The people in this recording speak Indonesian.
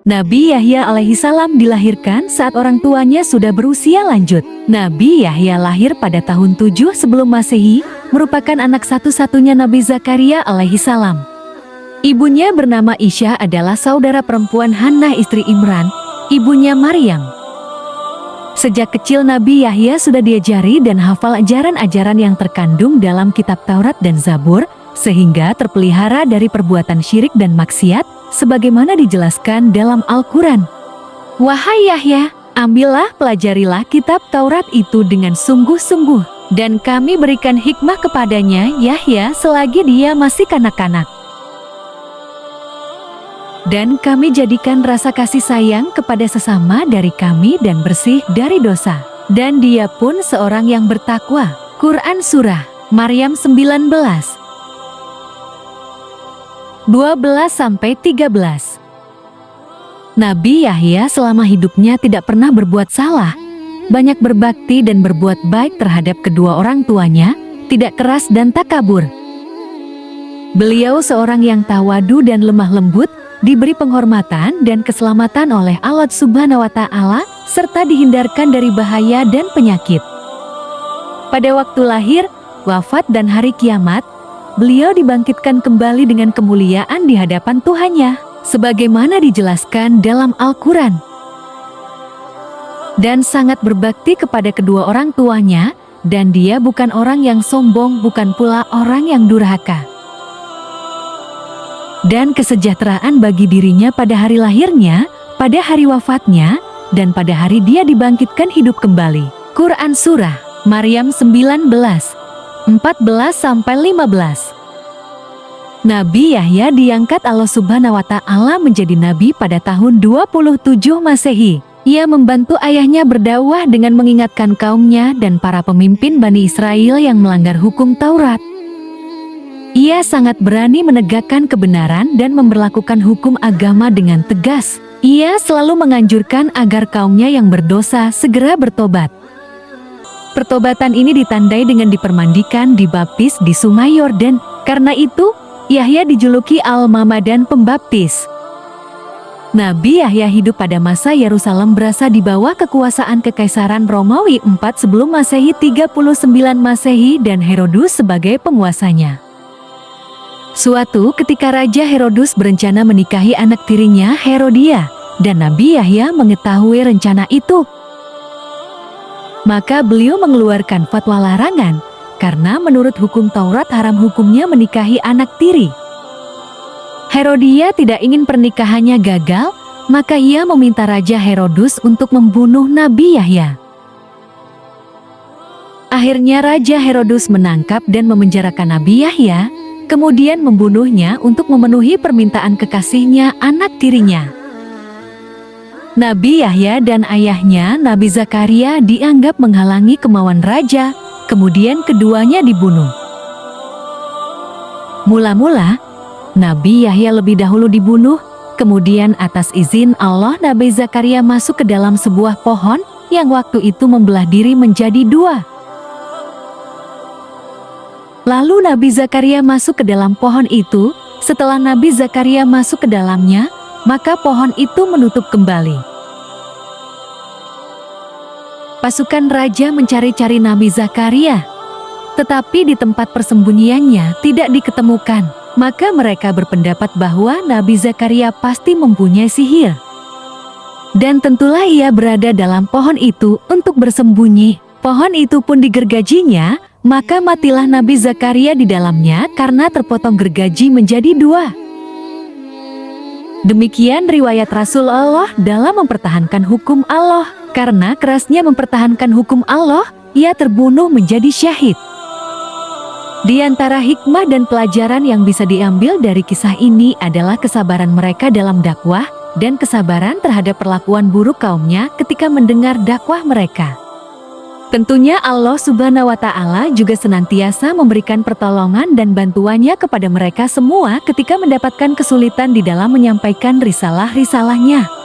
Nabi Yahya alaihissalam dilahirkan saat orang tuanya sudah berusia lanjut. Nabi Yahya lahir pada tahun 7 sebelum Masehi, merupakan anak satu-satunya Nabi Zakaria alaihissalam. Ibunya bernama Isya adalah saudara perempuan Hannah istri Imran, ibunya Maryam. Sejak kecil Nabi Yahya sudah diajari dan hafal ajaran-ajaran yang terkandung dalam kitab Taurat dan Zabur, sehingga terpelihara dari perbuatan syirik dan maksiat, sebagaimana dijelaskan dalam Al-Quran. Wahai Yahya, ambillah pelajarilah kitab Taurat itu dengan sungguh-sungguh, dan kami berikan hikmah kepadanya Yahya selagi dia masih kanak-kanak. Dan kami jadikan rasa kasih sayang kepada sesama dari kami dan bersih dari dosa. Dan dia pun seorang yang bertakwa. Quran Surah Maryam 19 12-13. Nabi Yahya selama hidupnya tidak pernah berbuat salah, banyak berbakti dan berbuat baik terhadap kedua orang tuanya, tidak keras dan takabur. Beliau seorang yang tawadu dan lemah lembut, diberi penghormatan dan keselamatan oleh Allah Subhanahu wa Ta'ala, serta dihindarkan dari bahaya dan penyakit. Pada waktu lahir, wafat dan hari kiamat, beliau dibangkitkan kembali dengan kemuliaan di hadapan Tuhannya, sebagaimana dijelaskan dalam Al-Quran. Dan sangat berbakti kepada kedua orang tuanya, dan dia bukan orang yang sombong, bukan pula orang yang durhaka. Dan kesejahteraan bagi dirinya pada hari lahirnya, pada hari wafatnya, dan pada hari dia dibangkitkan hidup kembali. Quran Surah Maryam 19 14-15. Nabi Yahya diangkat Allah Subhanahu wa Ta'ala menjadi nabi pada tahun 27 Masehi. Ia membantu ayahnya berdakwah dengan mengingatkan kaumnya dan para pemimpin Bani Israel yang melanggar hukum Taurat. Ia sangat berani menegakkan kebenaran dan memberlakukan hukum agama dengan tegas. Ia selalu menganjurkan agar kaumnya yang berdosa segera bertobat. Pertobatan ini ditandai dengan dipermandikan, dibaptis di Sungai Yordan. Karena itu, Yahya dijuluki Al-Mamadan Pembaptis. Nabi Yahya hidup pada masa Yerusalem berasa di bawah kekuasaan Kekaisaran Romawi 4 sebelum Masehi 39 Masehi dan Herodus sebagai penguasanya. Suatu ketika Raja Herodus berencana menikahi anak tirinya Herodia, dan Nabi Yahya mengetahui rencana itu. Maka beliau mengeluarkan fatwa larangan, karena menurut hukum Taurat haram hukumnya menikahi anak tiri. Herodia tidak ingin pernikahannya gagal, maka ia meminta Raja Herodus untuk membunuh Nabi Yahya. Akhirnya Raja Herodus menangkap dan memenjarakan Nabi Yahya, kemudian membunuhnya untuk memenuhi permintaan kekasihnya, anak tirinya. Nabi Yahya dan ayahnya Nabi Zakaria dianggap menghalangi kemauan raja, kemudian keduanya dibunuh. Mula-mula, Nabi Yahya lebih dahulu dibunuh, kemudian atas izin Allah Nabi Zakaria masuk ke dalam sebuah pohon yang waktu itu membelah diri menjadi dua. Lalu Nabi Zakaria masuk ke dalam pohon itu. Setelah Nabi Zakaria masuk ke dalamnya, maka pohon itu menutup kembali. Pasukan raja mencari-cari Nabi Zakaria, tetapi di tempat persembunyiannya tidak diketemukan. Maka mereka berpendapat bahwa Nabi Zakaria pasti mempunyai sihir. Dan tentulah ia berada dalam pohon itu untuk bersembunyi. Pohon itu pun digergajinya, maka matilah Nabi Zakaria di dalamnya karena terpotong gergaji menjadi dua. Demikian riwayat Rasulullah dalam mempertahankan hukum Allah. Karena kerasnya mempertahankan hukum Allah, ia terbunuh menjadi syahid. Di antara hikmah dan pelajaran yang bisa diambil dari kisah ini adalah kesabaran mereka dalam dakwah dan kesabaran terhadap perlakuan buruk kaumnya ketika mendengar dakwah mereka. Tentunya Allah Subhanahu wa Ta'ala juga senantiasa memberikan pertolongan dan bantuannya kepada mereka semua ketika mendapatkan kesulitan di dalam menyampaikan risalah-risalahnya.